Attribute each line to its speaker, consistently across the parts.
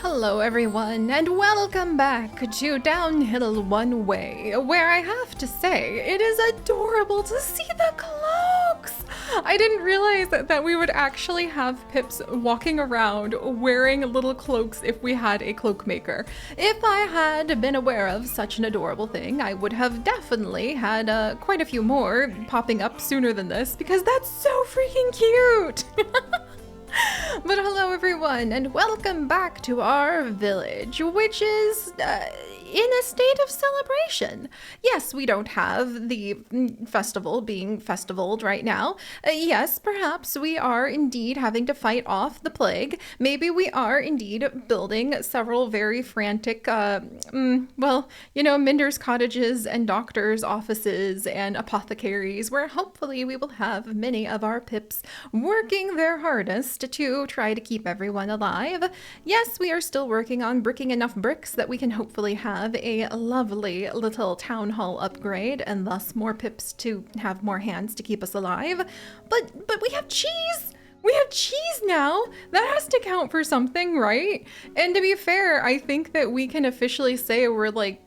Speaker 1: Hello everyone, and welcome back to Downhill One Way, where I have to say, it is adorable to see the cloaks! I didn't realize that we would actually have Pips walking around wearing little cloaks if we had a cloak maker. If I had been aware of such an adorable thing, I would have definitely had quite a few more popping up sooner than this, because that's so freaking cute! But hello everyone, and welcome back to our village, which is in a state of celebration. Yes, we don't have the festival being festivaled right now. Yes, perhaps we are indeed having to fight off the plague. Maybe we are indeed building several very frantic, Minder's cottages and doctors' offices and apothecaries, where hopefully we will have many of our Pips working their hardest to try to keep everyone alive. Yes, we are still working on bricking enough bricks that we can hopefully have a lovely little town hall upgrade and thus more Pips to have more hands to keep us alive. But we have cheese! We have cheese now! That has to count for something, right? And to be fair, I think that we can officially say we're like,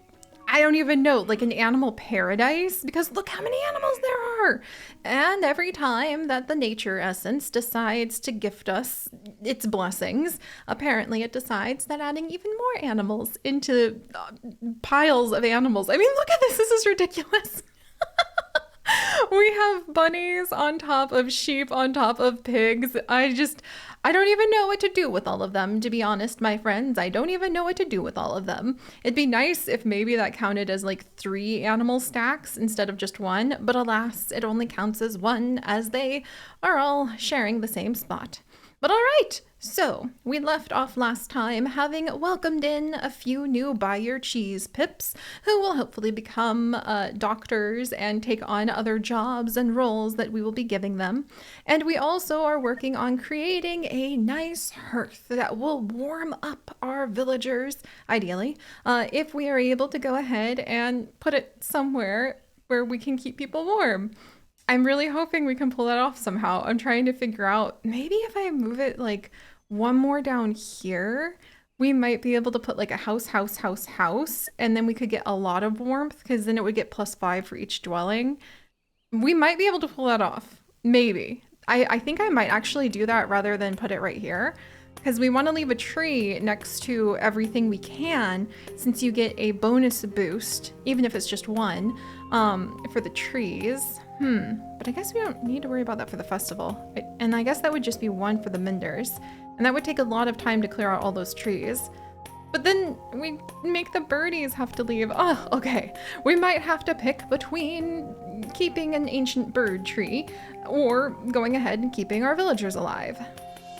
Speaker 1: I don't even know, like an animal paradise, because look how many animals there are. And every time that the nature essence decides to gift us its blessings, apparently it decides that adding even more animals into piles of animals. I mean, look at this. This is ridiculous. We have bunnies on top of sheep on top of pigs. I don't even know what to do with all of them, to be honest, my friends. I don't even know what to do with all of them. It'd be nice if maybe that counted as like 3 animal stacks instead of just 1, but alas, it only counts as 1 as they are all sharing the same spot. But all right, so we left off last time having welcomed in a few new buy your cheese Pips who will hopefully become doctors and take on other jobs and roles that we will be giving them. And we also are working on creating a nice hearth that will warm up our villagers, ideally, if we are able to go ahead and put it somewhere where we can keep people warm. I'm really hoping we can pull that off somehow. I'm trying to figure out, maybe if I move it like one more down here, we might be able to put like a house, and then we could get a lot of warmth because then it would get +5 for each dwelling. We might be able to pull that off. Maybe. I think I might actually do that rather than put it right here, because we want to leave a tree next to everything we can, since you get a bonus boost, even if it's just 1, for the trees. But I guess we don't need to worry about that for the festival. And I guess that would just be 1 for the Menders. And that would take a lot of time to clear out all those trees. But then we make the birdies have to leave. Oh, okay. We might have to pick between keeping an ancient bird tree or going ahead and keeping our villagers alive.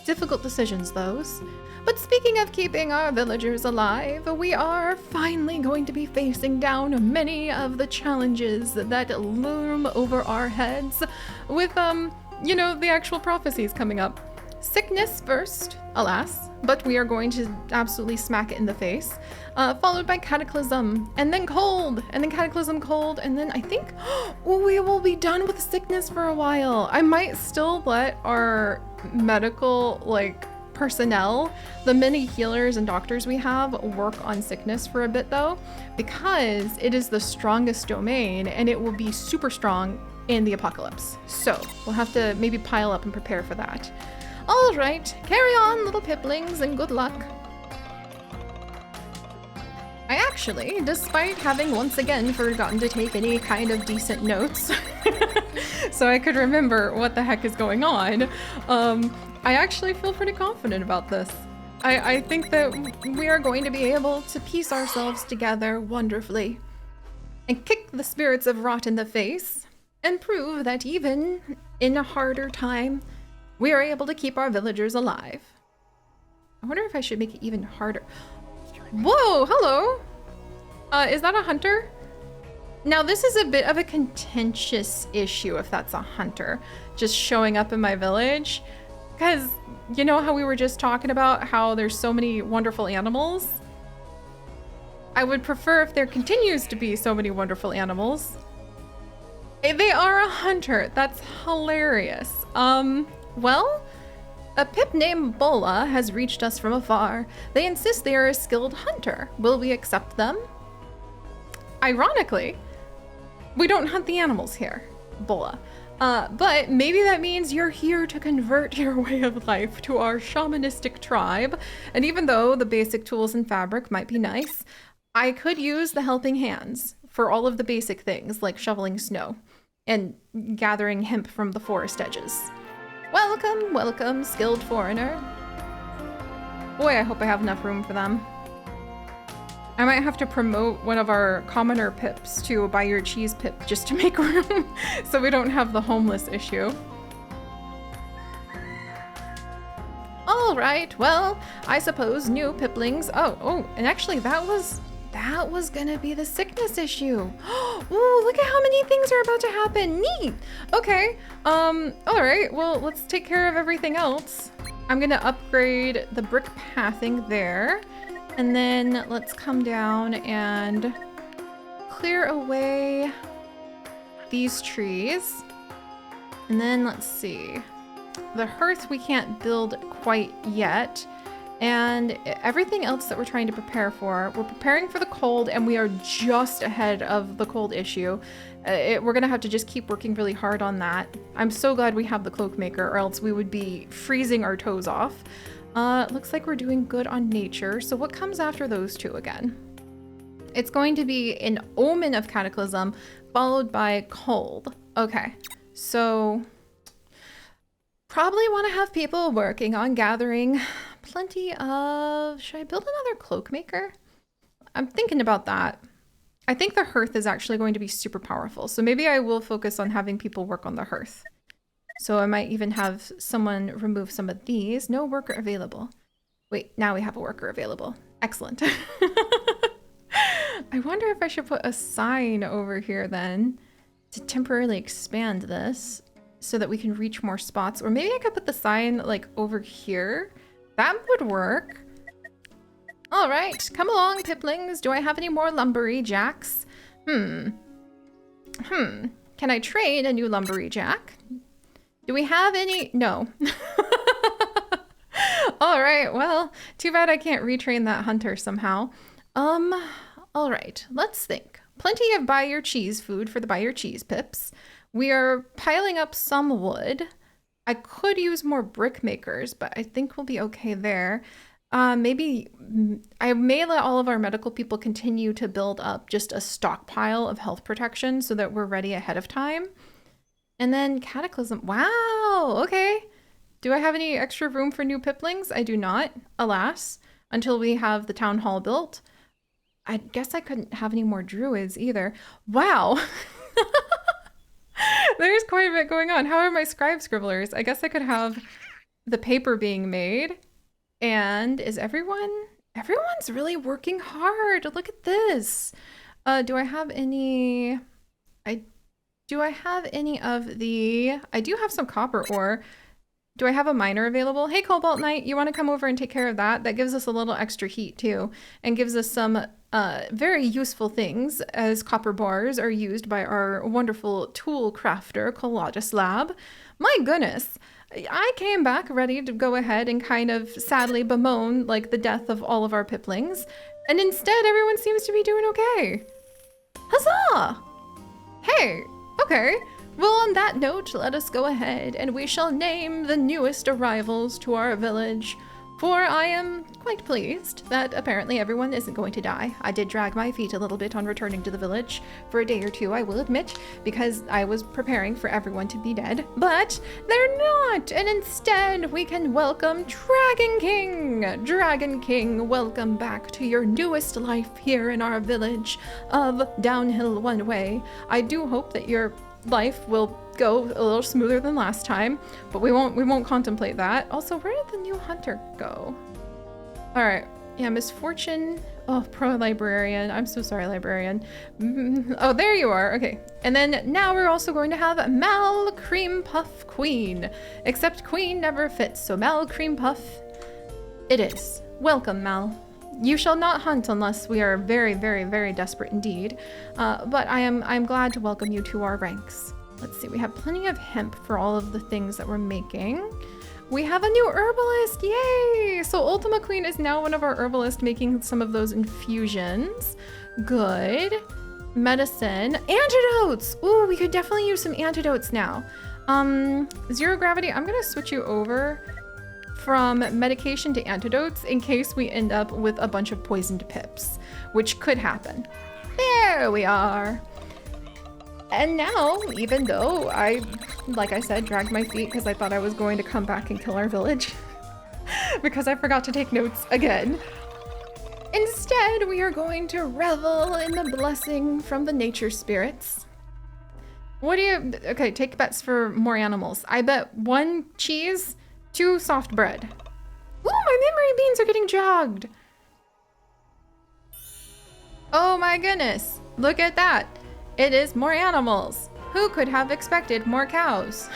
Speaker 1: Difficult decisions, those. But speaking of keeping our villagers alive, we are finally going to be facing down many of the challenges that loom over our heads with, the actual prophecies coming up. Sickness first, alas, but we are going to absolutely smack it in the face, followed by cataclysm, and then cold, and then cataclysm cold, and then I think we will be done with sickness for a while. I might still let our medical, personnel, the many healers and doctors we have, work on sickness for a bit though, because it is the strongest domain and it will be super strong in the apocalypse. So we'll have to maybe pile up and prepare for that. All right, carry on, little piplings, and good luck. I actually, despite having once again forgotten to take any kind of decent notes, so I could remember what the heck is going on, I actually feel pretty confident about this. I think that we are going to be able to piece ourselves together wonderfully and kick the spirits of rot in the face and prove that even in a harder time, we are able to keep our villagers alive. I wonder if I should make it even harder. Whoa, hello. Is that a hunter? Now this is a bit of a contentious issue if that's a hunter just showing up in my village. Because you know how we were just talking about how there's so many wonderful animals? I would prefer if there continues to be so many wonderful animals. They are a hunter. That's hilarious. Well, A pip named Bola has reached us from afar. They insist they are a skilled hunter. Will we accept them? Ironically, we don't hunt the animals here, Bola. But maybe that means you're here to convert your way of life to our shamanistic tribe. And even though the basic tools and fabric might be nice, I could use the helping hands for all of the basic things like shoveling snow and gathering hemp from the forest edges. Welcome, welcome, skilled foreigner. Boy, I hope I have enough room for them. I might have to promote one of our commoner pips to a buy your cheese pip just to make room so we don't have the homeless issue. All right, well, I suppose new piplings. Oh, and actually that was gonna be the sickness issue. Ooh, look at how many things are about to happen. Neat. Okay, all right, well, let's take care of everything else. I'm gonna upgrade the brick pathing there. And then let's come down and clear away these trees. And then let's see. The hearth we can't build quite yet. And everything else that we're trying to prepare for, we're preparing for the cold, and we are just ahead of the cold issue. We're gonna have to just keep working really hard on that. I'm so glad we have the cloak maker, or else we would be freezing our toes off. Looks like we're doing good on nature. So what comes after those two again? It's going to be an omen of cataclysm followed by cold. Okay, so probably want to have people working on gathering plenty of... Should I build another cloak maker? I'm thinking about that. I think the hearth is actually going to be super powerful. So maybe I will focus on having people work on the hearth. So I might even have someone remove some of these. No worker available. Wait, now we have a worker available. Excellent. I wonder if I should put a sign over here then to temporarily expand this so that we can reach more spots. Or maybe I could put the sign like over here. That would work. All right, come along, piplings. Do I have any more lumbery jacks? Can I train a new lumbery jack? Do we have any? No. All right, well, too bad I can't retrain that hunter somehow. All right, let's think. Plenty of buy your cheese food for the buy your cheese pips. We are piling up some wood. I could use more brick makers, but I think we'll be okay there. Maybe I may let all of our medical people continue to build up just a stockpile of health protection so that we're ready ahead of time. And then cataclysm. Wow, okay. Do I have any extra room for new piplings? I do not, alas, until we have the town hall built. I guess I couldn't have any more druids either. Wow. There's quite a bit going on. How are my scribe scribblers? I guess I could have the paper being made. And is everyone's really working hard. Look at this. Do I have any... Do I have any of the... I do have some copper ore. Do I have a miner available? Hey, Cobalt Knight, you want to come over and take care of that? That gives us a little extra heat too, and gives us some very useful things, as copper bars are used by our wonderful tool crafter, Colodus Lab. My goodness, I came back ready to go ahead and kind of sadly bemoan like the death of all of our piplings, and instead everyone seems to be doing okay. Huzzah! Hey! Okay, well on that note, let us go ahead and we shall name the newest arrivals to our village. For I am quite pleased that apparently everyone isn't going to die. I did drag my feet a little bit on returning to the village for a day or two, I will admit, because I was preparing for everyone to be dead. But they're not, and instead we can welcome Dragon King! Dragon King, welcome back to your newest life here in our village of Downhill One Way. I do hope that your life will go a little smoother than last time, but we won't contemplate that. Also, where did the new hunter go? All right, yeah, misfortune. Oh, pro librarian. I'm so sorry, librarian. Oh, there you are. Okay, and then now we're also going to have Mal Cream Puff Queen, except Queen never fits, so Mal Cream Puff it is. Welcome, Mal. You shall not hunt unless we are very, very, very desperate indeed. But I'm glad to welcome you to our ranks. Let's see, we have plenty of hemp for all of the things that we're making. We have a new herbalist, yay! So Ultima Queen is now one of our herbalists making some of those infusions. Good. Medicine, antidotes! Ooh, we could definitely use some antidotes now. Zero gravity, I'm gonna switch you over from medication to antidotes in case we end up with a bunch of poisoned pips, which could happen. There we are. And now, even though like I said, dragged my feet because I thought I was going to come back and kill our village because I forgot to take notes again. Instead, we are going to revel in the blessing from the nature spirits. What do you, okay, take bets for more animals. I bet 1 cheese, 2 soft bread. Ooh, my memory beans are getting jogged. Oh my goodness, look at that. It is more animals. Who could have expected more cows?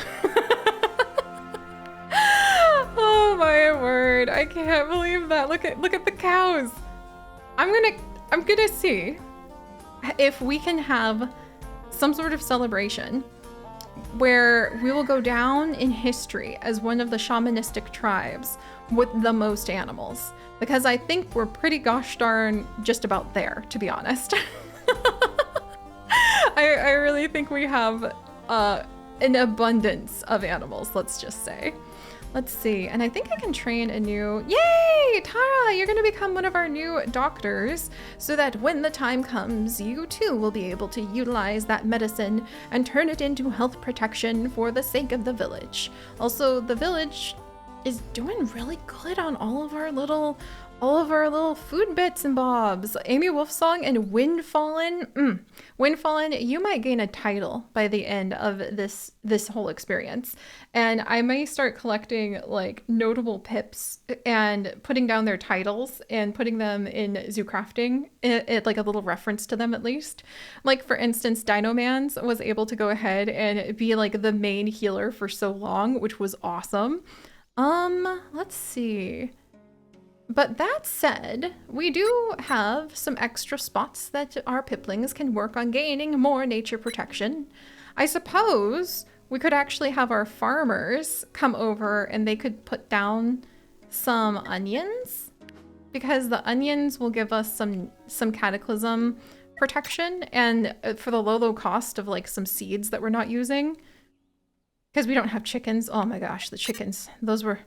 Speaker 1: Oh my word, I can't believe that. Look at the cows. I'm gonna see if we can have some sort of celebration where we will go down in history as one of the shamanistic tribes with the most animals. Because I think we're pretty gosh darn just about there, to be honest. I really think we have an abundance of animals, let's just say. Let's see, and I think I can train a new, yay, Tara, you're gonna become one of our new doctors so that when the time comes, you too will be able to utilize that medicine and turn it into health protection for the sake of the village. Also, the village is doing really good on all of our little food bits and bobs. Amy Wolfsong and Windfallen. Windfallen, you might gain a title by the end of this whole experience. And I may start collecting like notable pips and putting down their titles and putting them in Zoo Crafting, like a little reference to them at least. Like for instance, Dino Mans was able to go ahead and be like the main healer for so long, which was awesome. Let's see. But that said, we do have some extra spots that our piplings can work on gaining more nature protection. I suppose we could actually have our farmers come over and they could put down some onions, because the onions will give us some cataclysm protection and for the low cost of like some seeds that we're not using. Because we don't have chickens. Oh my gosh, the chickens. Those were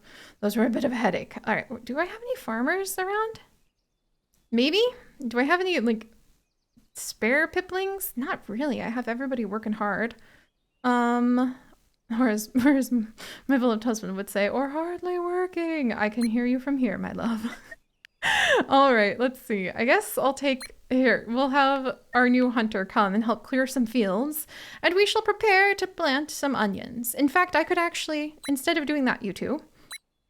Speaker 1: a bit of a headache. All right, do I have any farmers around? Maybe? Do I have any like spare piplings? Not really. I have everybody working hard. Or as my beloved husband would say, or hardly working. I can hear you from here, my love. All right, let's see. I guess I'll take, here, we'll have our new hunter come and help clear some fields, and we shall prepare to plant some onions. In fact, I could actually, instead of doing that, you two,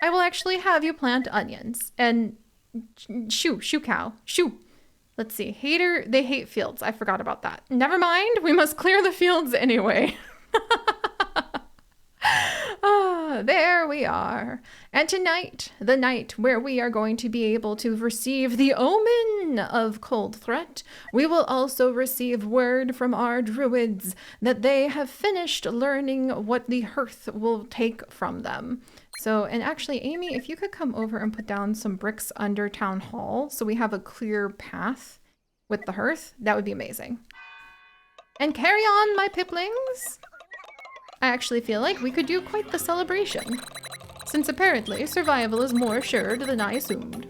Speaker 1: I will actually have you plant onions. And shoo cow, shoo. Let's see, they hate fields. I forgot about that. Never mind, we must clear the fields anyway. Ah, there we are. And tonight, the night where we are going to be able to receive the omen of cold threat, we will also receive word from our druids that they have finished learning what the hearth will take from them. So, and actually, Amy, if you could come over and put down some bricks under Town Hall so we have a clear path with the hearth, that would be amazing. And carry on, my piplings. I actually feel like we could do quite the celebration, since apparently survival is more assured than I assumed.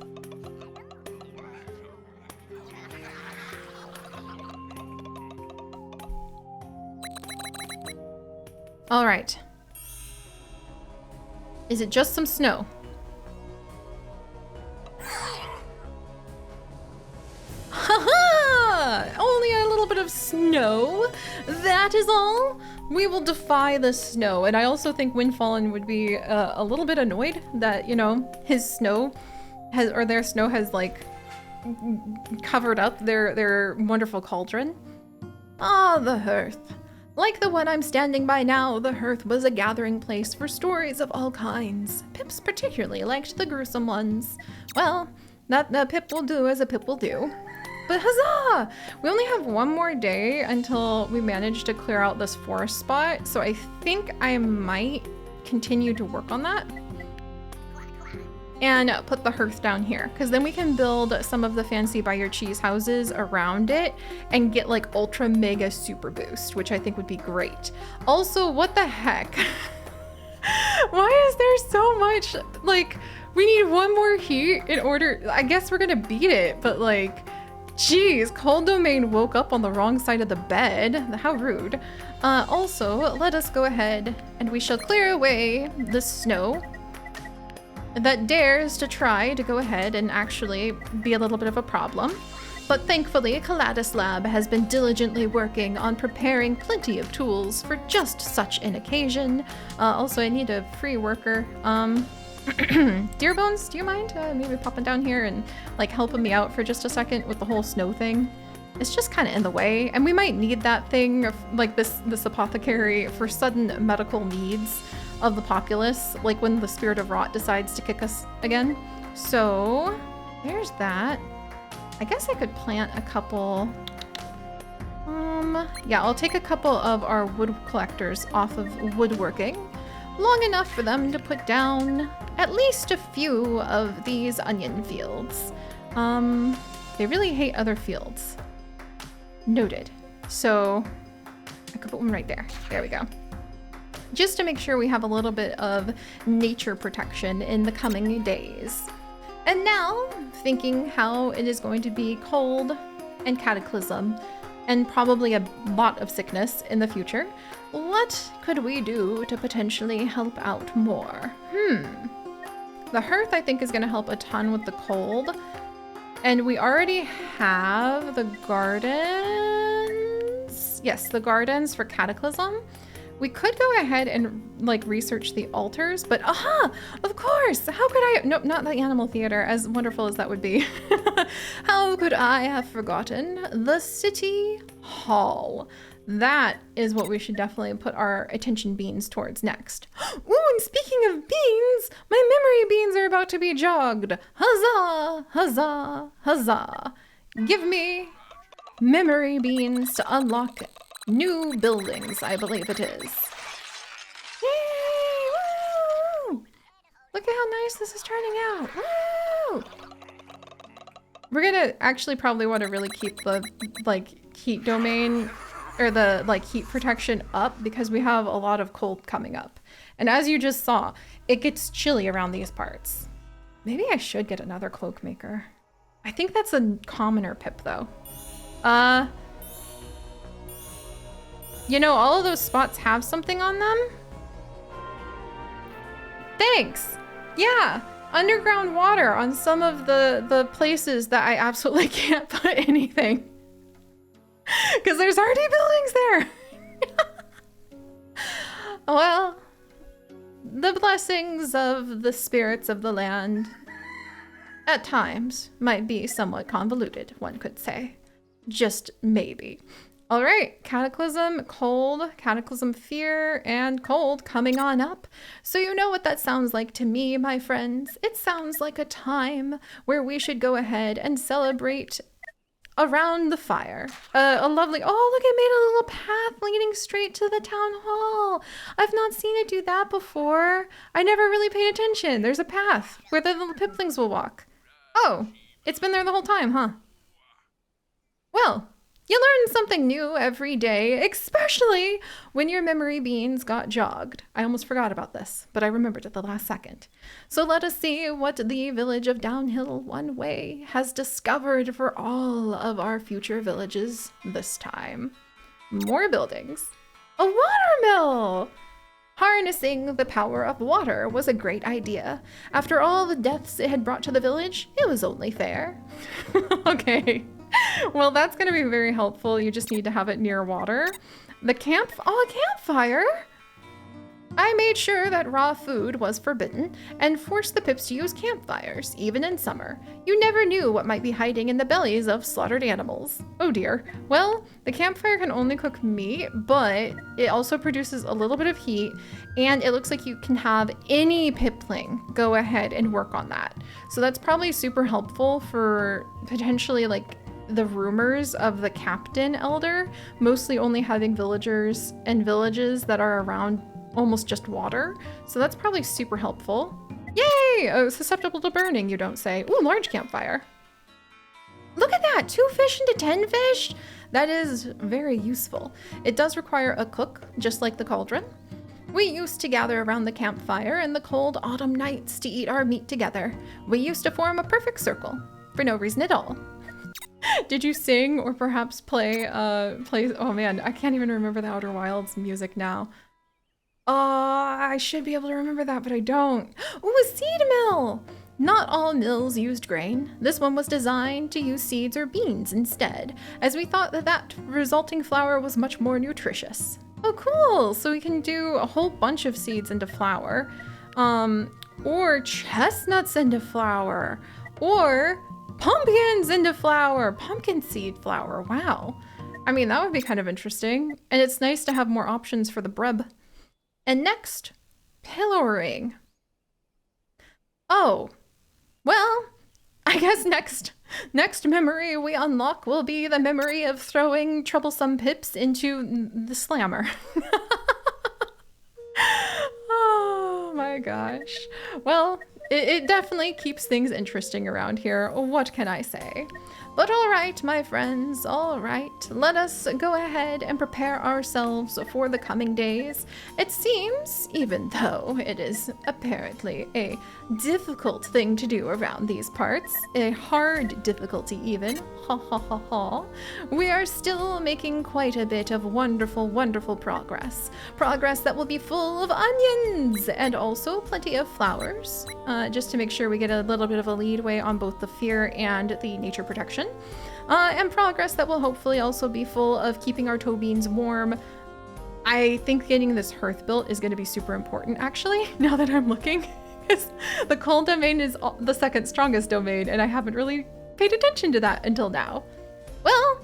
Speaker 1: All right. Is it just some snow? Haha! Only a little bit of snow. That is all. We will defy the snow. And I also think Windfallen would be a little bit annoyed that, you know, his snow has, or their snow has like covered up their wonderful cauldron. Ah, the hearth. Like the one I'm standing by now, the hearth was a gathering place for stories of all kinds. Pips particularly liked the gruesome ones. Well, that a pip will do as a pip will do. But huzzah! We only have one more day until we manage to clear out this forest spot, so I think I might continue to work on that. and put the hearth down here, because then we can build some of the fancy buy your cheese houses around it and get like ultra mega super boost, which I think would be great. Also, what the heck? Why is there so much, like, we need one more heat in order, I guess we're gonna beat it, but like, geez, cold domain woke up on the wrong side of the bed. How rude. Also, let us go ahead and we shall clear away the snow that dares to try to go ahead and actually be a little bit of a problem. But thankfully, Calatus Lab has been diligently working on preparing plenty of tools for just such an occasion. Also, I need a free worker. Dearbones, do you mind maybe popping down here and like helping me out for just a second with the whole snow thing? It's just kind of in the way, and we might need that thing, like this apothecary, for sudden medical needs of the populace, like when the spirit of rot decides to kick us again. So there's that. I guess I could plant a couple. Yeah, I'll take a couple of our wood collectors off of woodworking, long enough for them to put down at least a few of these onion fields. They really hate other fields. Noted. So I could put one right there. There we go. Just to make sure we have a little bit of nature protection in the coming days. And now, thinking how it is going to be cold and cataclysm and probably a lot of sickness in the future, what could we do to potentially help out more? The hearth, I think, is going to help a ton with the cold. And we already have the gardens. Yes, the gardens for cataclysm. We could go ahead and like research the altars, but aha, of course, how could I, nope, not the animal theater, as wonderful as that would be. How could I have forgotten the city hall? That is what we should definitely put our attention beans towards next. Ooh, and speaking of beans, my memory beans are about to be jogged. Huzzah, huzzah, huzzah. Give me memory beans to unlock new buildings, I believe it is. Yay! Woo! Look at how nice this is turning out. Woo! We're gonna actually probably want to really keep the like heat domain or the like heat protection up because we have a lot of cold coming up. And as you just saw, it gets chilly around these parts. Maybe I should get another cloak maker. I think that's a commoner pip though. You know, all of those spots have something on them. Thanks. Yeah, underground water on some of the places that I absolutely can't put anything. Because there's already buildings there. Well, the blessings of the spirits of the land at times might be somewhat convoluted, one could say. Just maybe. All right, cataclysm, cold, cataclysm fear, and cold coming on up. So you know what that sounds like to me, my friends. It sounds like a time where we should go ahead and celebrate around the fire. A lovely, oh look, it made a little path leading straight to the town hall. I've not seen it do that before. I never really paid attention. There's a path where the little piplings will walk. Oh, it's been there the whole time, huh? Well, you learn something new every day, especially when your memory beans got jogged. I almost forgot about this, but I remembered at the last second. So let us see what the village of Downhill One Way has discovered for all of our future villages this time. More buildings. A watermill! Harnessing the power of water was a great idea. After all the deaths it had brought to the village, it was only fair. Okay. Well, that's going to be very helpful. You just need to have it near water. The a campfire? I made sure that raw food was forbidden and forced the pips to use campfires, even in summer. You never knew what might be hiding in the bellies of slaughtered animals. Oh dear. Well, the campfire can only cook meat, but it also produces a little bit of heat, and it looks like you can have any pipling go ahead and work on that. So that's probably super helpful for potentially like the rumors of the captain elder, mostly only having villagers and villages that are around almost just water. So that's probably super helpful. Yay! Oh, susceptible to burning, you don't say. Ooh, large campfire. Look at that, 2 fish into 10 fish. That is very useful. It does require a cook, just like the cauldron. We used to gather around the campfire in the cold autumn nights to eat our meat together. We used to form a perfect circle, for no reason at all. Did you sing or perhaps play, oh man, I can't even remember the Outer Wilds music now. Oh, I should be able to remember that, but I don't. Ooh, a seed mill! Not all mills used grain. This one was designed to use seeds or beans instead, as we thought that resulting flour was much more nutritious. Oh, cool! So we can do a whole bunch of seeds into flour, or chestnuts into flour, or pumpkins into flour, pumpkin seed flour. Wow. I mean, that would be kind of interesting, and it's nice to have more options for the bread. And next, pillaring. Oh. Well, I guess next memory we unlock will be the memory of throwing troublesome pips into the slammer. Oh my gosh. Well, it definitely keeps things interesting around here. What can I say? But all right, my friends, all right. Let us go ahead and prepare ourselves for the coming days. It seems, even though it is apparently a difficult thing to do around these parts, a hard difficulty even, ha ha ha ha, we are still making quite a bit of wonderful, wonderful progress. Progress that will be full of onions and also plenty of flowers, just to make sure we get a little bit of a leadway on both the fear and the nature protection. And progress that will hopefully also be full of keeping our toe beans warm. I think getting this hearth built is going to be super important, actually, now that I'm looking. Because the coal domain is the second strongest domain, and I haven't really paid attention to that until now. Well,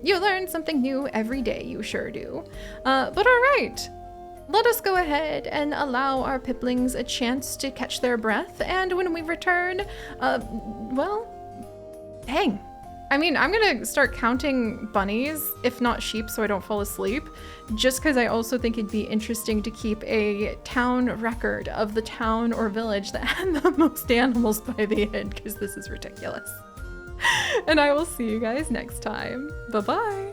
Speaker 1: you learn something new every day, you sure do. But all right. Let us go ahead and allow our piplings a chance to catch their breath, and when we return, well, dang. I mean, I'm gonna start counting bunnies, if not sheep, so I don't fall asleep, just because I also think it'd be interesting to keep a town record of the town or village that had the most animals by the end, because this is ridiculous. And I will see you guys next time. Bye-bye.